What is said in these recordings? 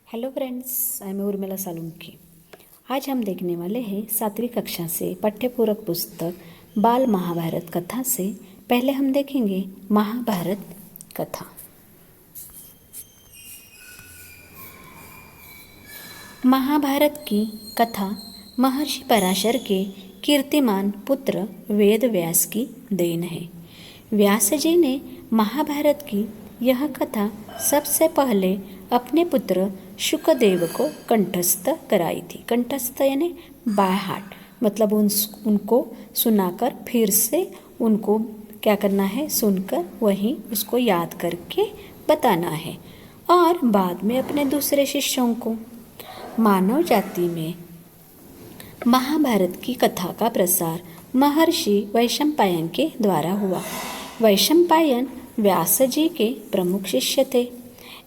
Hello friends, I am Urmila Salunke. आज हम देखने वाले हैं 7वीं कक्षा से पाठ्यपूरक पुस्तक बाल महाभारत कथा से। पहले हम देखेंगे महाभारत कथा। महाभारत की कथा महर्षि पराशर के कीर्तिमान पुत्र वेद व्यास की देन है। व्यास जी ने महाभारत की यह कथा सबसे पहले अपने पुत्र शुकदेव को कंठस्थ कराई थी। कंठस्थ यानी बाय हार्ट, मतलब उनको सुनाकर फिर से उनको क्या करना है, सुनकर वहीं उसको याद करके बताना है और बाद में अपने दूसरे शिष्यों को। मानव जाति में महाभारत की कथा का प्रसार महर्षि वैशंपायन के द्वारा हुआ। वैशंपायन व्यास जी के प्रमुख शिष्य थे।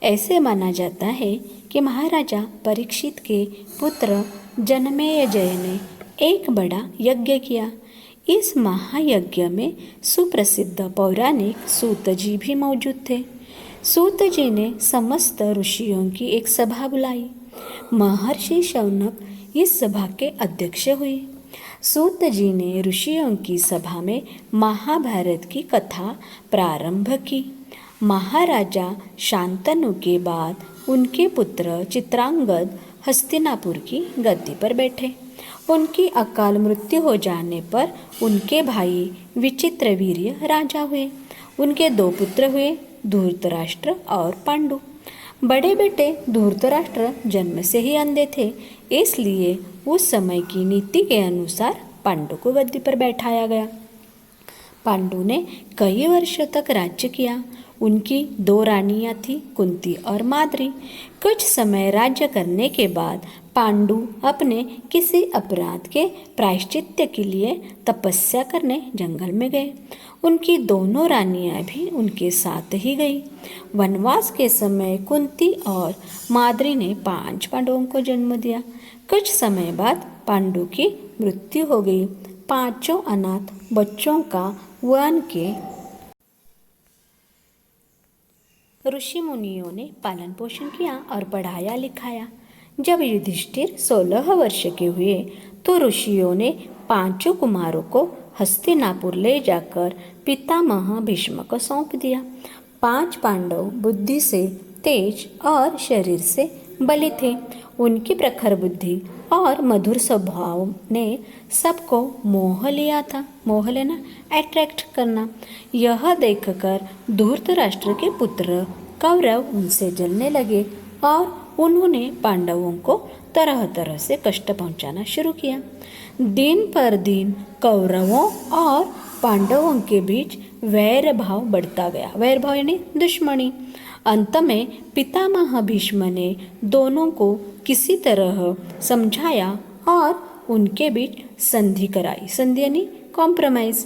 ऐसे माना जाता है कि महाराजा परीक्षित के पुत्र जनमेजय ने एक बड़ा यज्ञ किया। इस महायज्ञ में सुप्रसिद्ध पौराणिक सूत जी भी मौजूद थे। सूत जी ने समस्त ऋषियों की एक सभा बुलाई। महर्षि शौनक इस सभा के अध्यक्ष हुए। सूत जी ने ऋषियों की सभा में महाभारत की कथा प्रारंभ की। महाराजा शांतनु के बाद उनके पुत्र चित्रांगद हस्तिनापुर की गद्दी पर बैठे। उनकी अकाल मृत्यु हो जाने पर उनके भाई विचित्रवीर्य राजा हुए। उनके 2 पुत्र हुए, धूर्तराष्ट्र और पांडु। बड़े बेटे धूर्तराष्ट्र जन्म से ही अंधे थे, इसलिए उस समय की नीति के अनुसार पांडु को गद्दी पर बैठाया गया। पांडु ने कई वर्षों तक राज्य किया। उनकी 2 रानियां थीं, कुंती और माद्री। कुछ समय राज्य करने के बाद पांडु अपने किसी अपराध के प्रायश्चित्त के लिए तपस्या करने जंगल में गए। उनकी दोनों रानियां भी उनके साथ ही गई। वनवास के समय कुंती और माद्री ने 5 पांडवों को जन्म दिया। कुछ समय बाद पांडु की मृत्यु हो गई। 5 अनाथ बच्चों का वन के ऋषि मुनियों ने पालन पोषण किया और पढ़ाया लिखाया। जब युधिष्ठिर 16 वर्ष के हुए तो ऋषियों ने 5 कुमारों को हस्तिनापुर ले जाकर पितामह भीष्म को सौंप दिया। 5 पांडव बुद्धि से तेज और शरीर से बलि थे। उनकी प्रखर बुद्धि और मधुर स्वभाव ने सबको मोह लिया था। मोह लेना, अट्रैक्ट करना। यह देखकर धूर्तराष्ट्र के पुत्र कौरव उनसे जलने लगे और उन्होंने पांडवों को तरह तरह से कष्ट पहुंचाना शुरू किया। दिन पर दिन कौरवों और पांडवों के बीच वैर भाव बढ़ता गया। वैर भाव यानी दुश्मनी। अंत में पितामह भीष्म ने दोनों को किसी तरह समझाया और उनके बीच संधि कराई। संधि यानी कॉम्प्रोमाइज।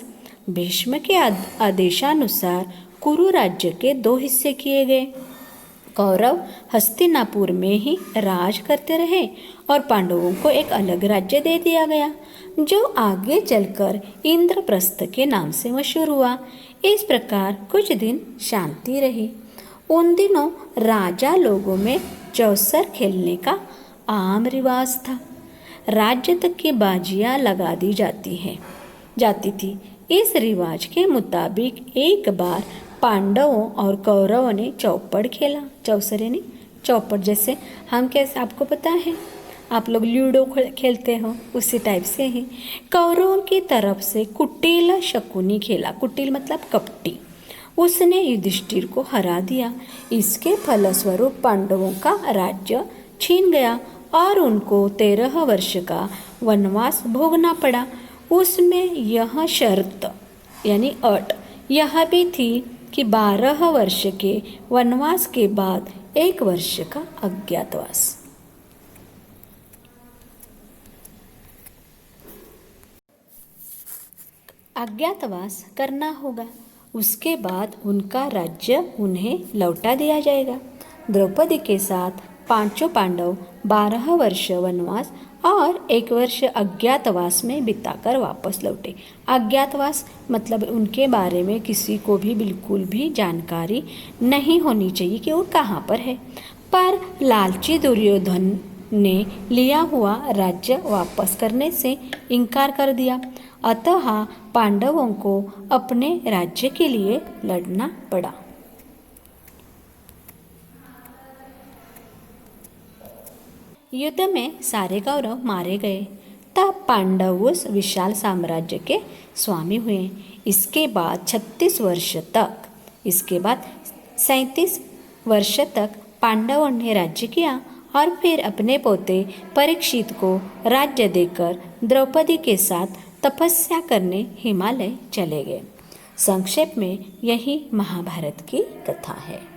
भीष्म के आदेशानुसार कुरु राज्य के 2 हिस्से किए गए। कौरव हस्तिनापुर में ही राज करते रहे और पांडवों को एक अलग राज्य दे दिया गया, जो आगे चलकर इंद्रप्रस्थ के नाम से मशहूर हुआ। इस प्रकार कुछ दिन शांति रही। उन दिनों राजा लोगों में चौसर खेलने का आम रिवाज था। राज्य तक की बाजियां लगा दी जाती थी। इस रिवाज के मुताबिक एक बार पांडवों और कौरवों ने चौपड़ खेला। चौसर यानी चौपड़, जैसे हम कैसे, आपको पता है, आप लोग लूडो खेलते हो, उसी टाइप से ही कौरवों की तरफ से कुटिल शकुनी खेला। कुटिल मतलब कपटी। उसने युधिष्ठिर को हरा दिया। इसके फलस्वरूप पांडवों का राज्य छीन गया और उनको 13 वर्ष का वनवास भोगना पड़ा। उसमें यह शर्त यानी अट यह भी थी कि 12 वर्ष के वनवास के बाद 1 वर्ष का अज्ञातवास। अज्ञातवास करना होगा। उसके बाद उनका राज्य उन्हें लौटा दिया जाएगा। द्रौपदी के साथ 5 पांडव 12 वर्ष वनवास और 1 वर्ष अज्ञातवास में बिताकर वापस लौटे। अज्ञातवास मतलब उनके बारे में किसी को भी बिल्कुल भी जानकारी नहीं होनी चाहिए कि वो कहाँ पर है। पर लालची दुर्योधन ने लिया हुआ राज्य वापस करने से इनकार कर दिया। अतः पांडवों को अपने राज्य के लिए लड़ना पड़ा। युद्ध में सारे कौरव मारे गए। तब पांडव उस विशाल साम्राज्य के स्वामी हुए। इसके बाद 37 वर्ष तक पांडवों ने राज्य किया और फिर अपने पोते परीक्षित को राज्य देकर द्रौपदी के साथ तपस्या करने हिमालय चले गए। संक्षेप में यही महाभारत की कथा है।